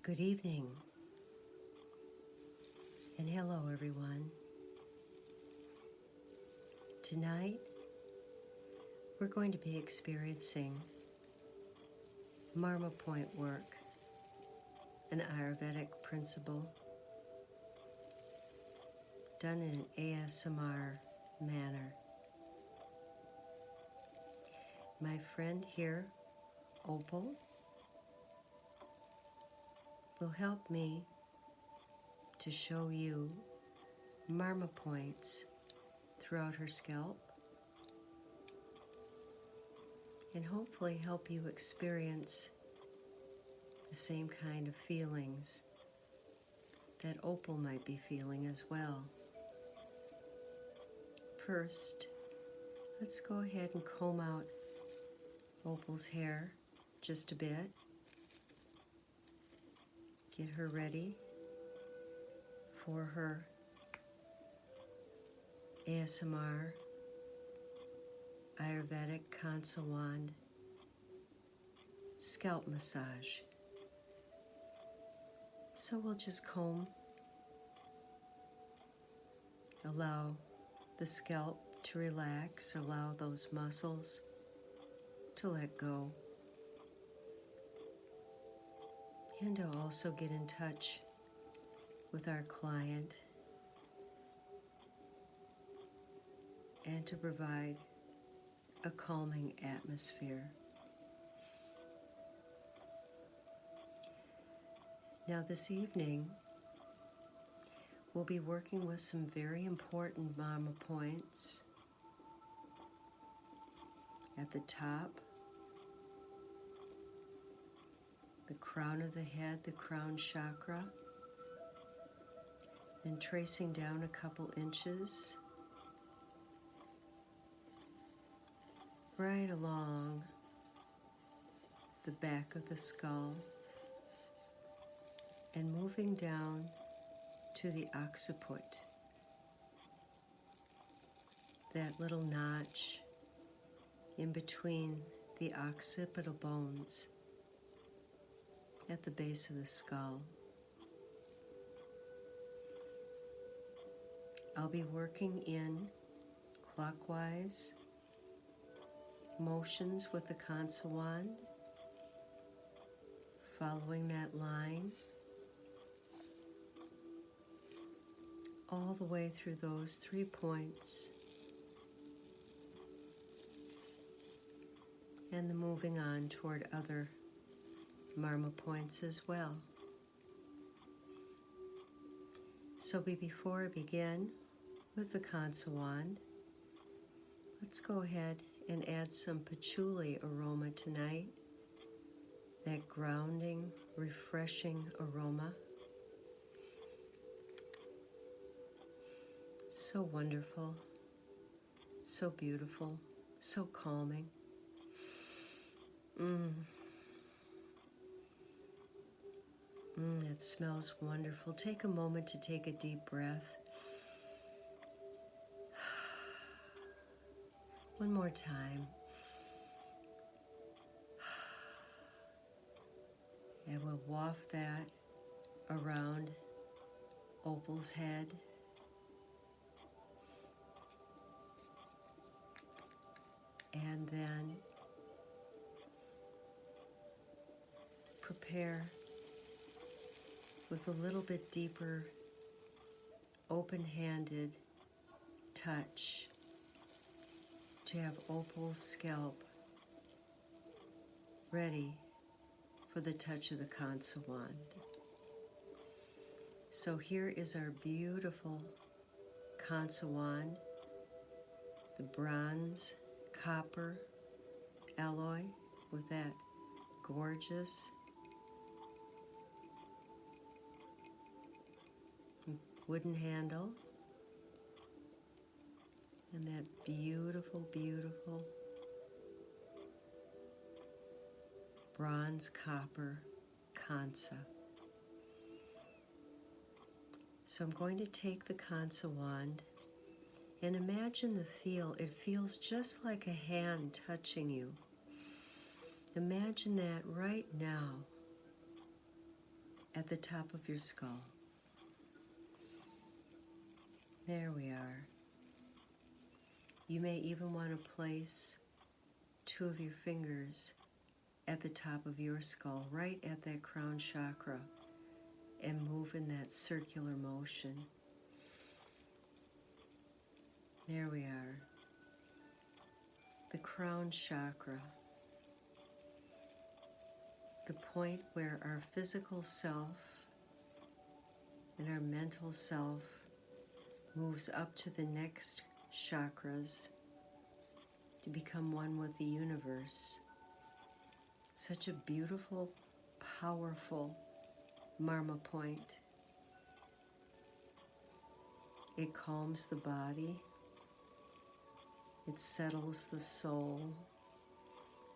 Good evening, and hello everyone. Tonight, we're going to be experiencing Marma Point work, an Ayurvedic principle done in an ASMR manner. My friend here, Opal, will help me to show you Marma Points throughout her scalp and hopefully help you experience the same kind of feelings that Opal might be feeling as well. First, let's go ahead and comb out Opal's hair just a bit. Get her ready for her ASMR Ayurvedic Kansa Wand scalp massage. So we'll just comb, allow the scalp to relax, allow those muscles to let go, and to also get in touch with our client and to provide a calming atmosphere. Now this evening, we'll be working with some very important Marma Points at the top, the crown of the head, the crown chakra, then tracing down a couple inches right along the back of the skull and moving down to the occiput, that little notch in between the occipital bones at the base of the skull. I'll be working in clockwise motions with the Kansa Wand, following that line all the way through those 3 points, and then moving on toward other Marma Points as well. So before I begin with the Kansa Wand, let's go ahead and add some patchouli aroma tonight, that grounding, refreshing aroma. So wonderful, so beautiful, so calming. It smells wonderful. Take a moment to take a deep breath. One more time. And we'll waft that around Opal's head. And then prepare with a little bit deeper, open-handed touch to have Opal's scalp ready for the touch of the Kansa Wand. So here is our beautiful Kansa Wand, the bronze copper alloy with that gorgeous wooden handle and that beautiful, beautiful bronze copper Kansa. So I'm going to take the Kansa Wand and imagine the feel. It feels just like a hand touching you. Imagine that right now. at the top of your skull. There we are. You may even want to place 2 of your fingers at the top of your skull, right at that crown chakra, and move in that circular motion. There we are. The crown chakra, the point where our physical self and our mental self moves up to the next chakras to become one with the universe. Such a beautiful, powerful Marma point. It calms the body, it settles the soul,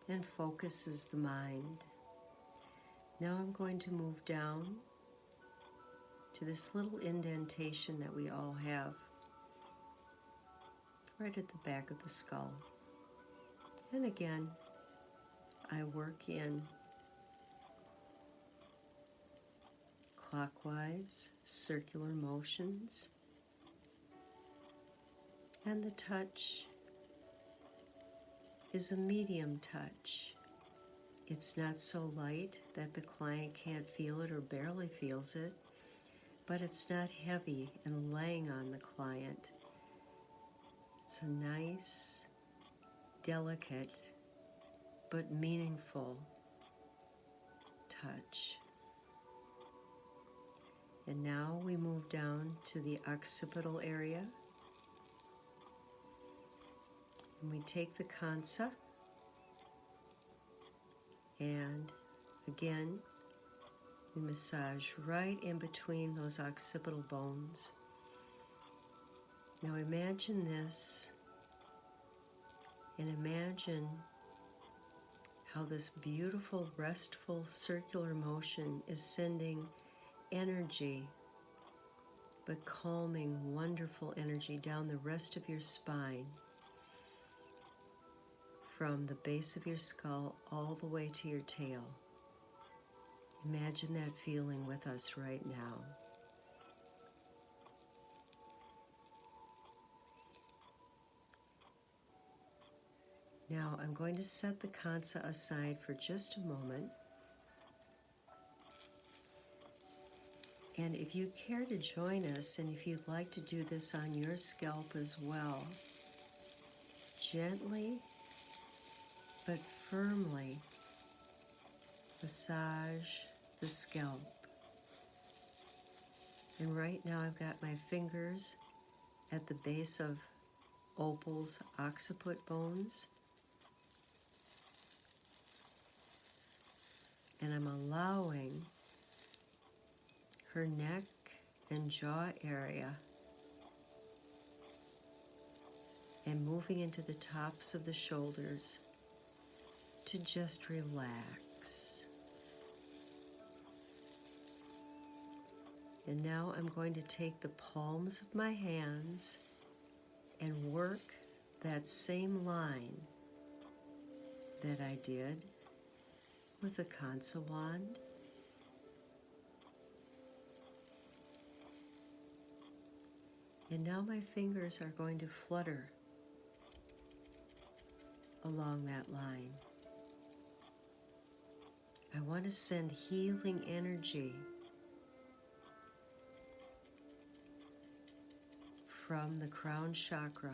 and focuses the mind. Now I'm going to move down to this little indentation that we all have, right at the back of the skull. And again, I work in clockwise, circular motions, and the touch is a medium touch. It's not so light that the client can't feel it or barely feels it, but it's not heavy and laying on the client. It's a nice, delicate, but meaningful touch. And now we move down to the occipital area. And we take the Kansa, and again, we massage right in between those occipital bones. Now imagine this, and imagine how this beautiful, restful, circular motion is sending energy, but calming, wonderful energy down the rest of your spine, from the base of your skull all the way to your tail. Imagine that feeling with us right now. Now I'm going to set the Kansa aside for just a moment. And if you care to join us, and if you'd like to do this on your scalp as well, gently but firmly massage the scalp. And right now I've got my fingers at the base of Opal's occiput bones, and I'm allowing her neck and jaw area and moving into the tops of the shoulders to just relax. And now I'm going to take the palms of my hands and work that same line that I did with the Kansa wand. And now my fingers are going to flutter along that line. I want to send healing energy from the crown chakra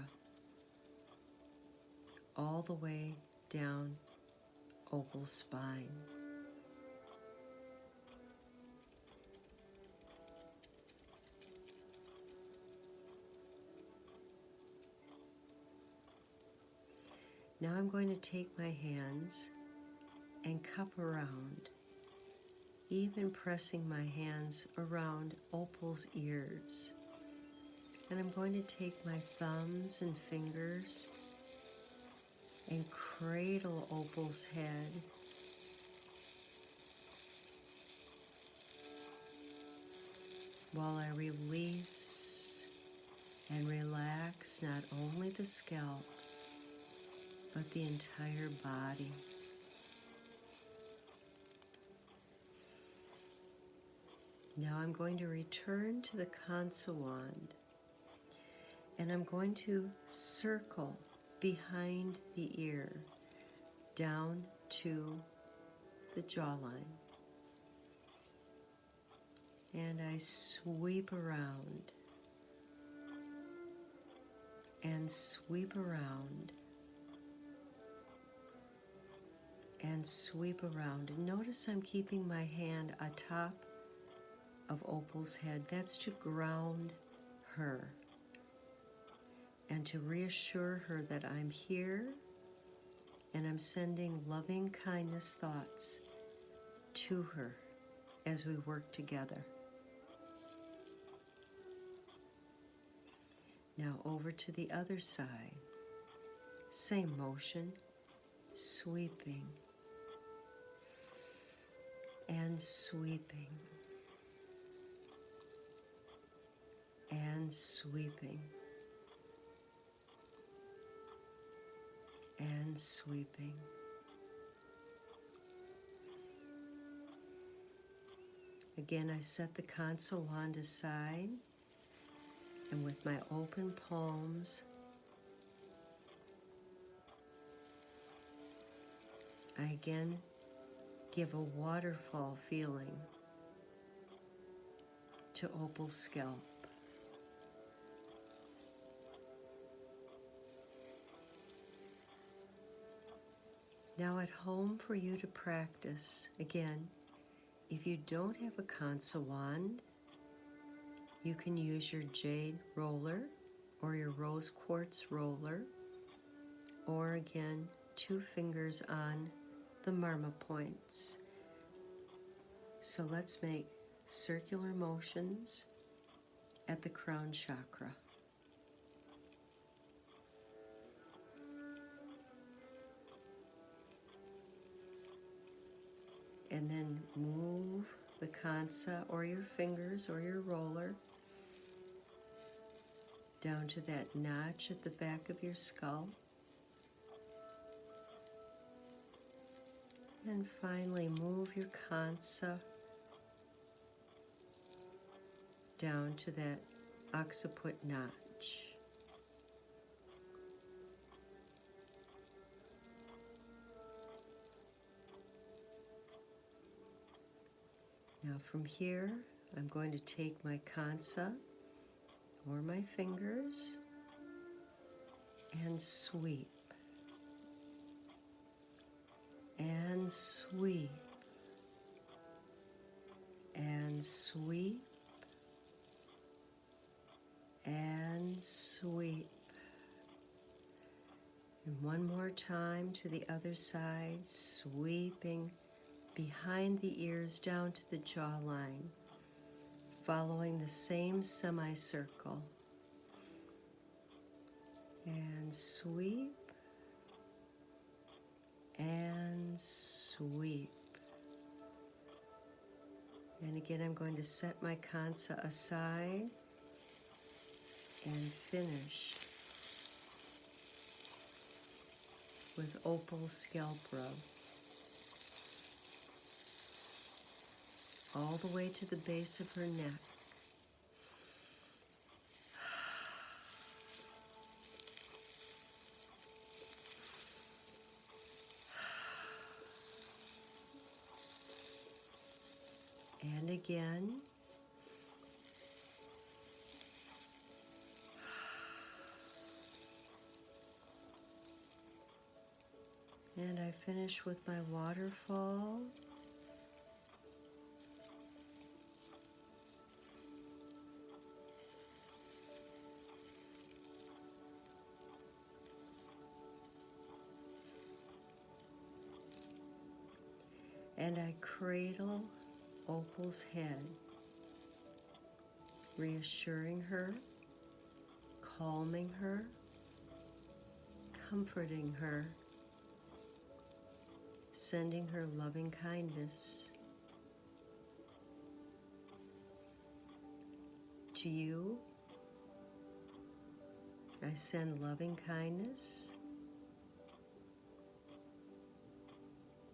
all the way down Opal's spine. Now I'm going to take my hands and cup around, even pressing my hands around Opal's ears. And I'm going to take my thumbs and fingers and cradle Opal's head while I release and relax not only the scalp, but the entire body. Now I'm going to return to the Kansa Wand, and I'm going to circle behind the ear down to the jawline. And I sweep around and sweep around and sweep around. And notice I'm keeping my hand atop of Opal's head. That's to ground her and to reassure her that I'm here and I'm sending loving kindness thoughts to her as we work together. Now over to the other side. Same motion, sweeping and sweeping and sweeping and sweeping. Again, I set the Kansa Wand aside, and with my open palms, I again give a waterfall feeling to Opal's scalp. Now at home for you to practice, again, if you don't have a Kansa Wand, you can use your jade roller or your rose quartz roller, or again, 2 fingers on the Marma Points. So let's make circular motions at the crown chakra. And then move the Kansa or your fingers or your roller down to that notch at the back of your skull. And finally move your Kansa down to that occiput notch. Now from here, I'm going to take my Kansa or my fingers and sweep and sweep and sweep and sweep. And one more time to the other side, sweeping behind the ears down to the jawline, following the same semicircle. And sweep and sweep. And again, I'm going to set my Kansa aside and finish with Opal's scalp rub. All the way to the base of her neck. And again. And I finish with my waterfall. And I cradle Opal's head, reassuring her, calming her, comforting her, sending her loving kindness. To you, I send loving kindness,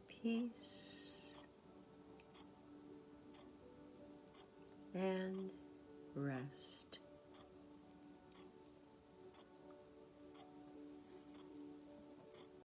peace, rest.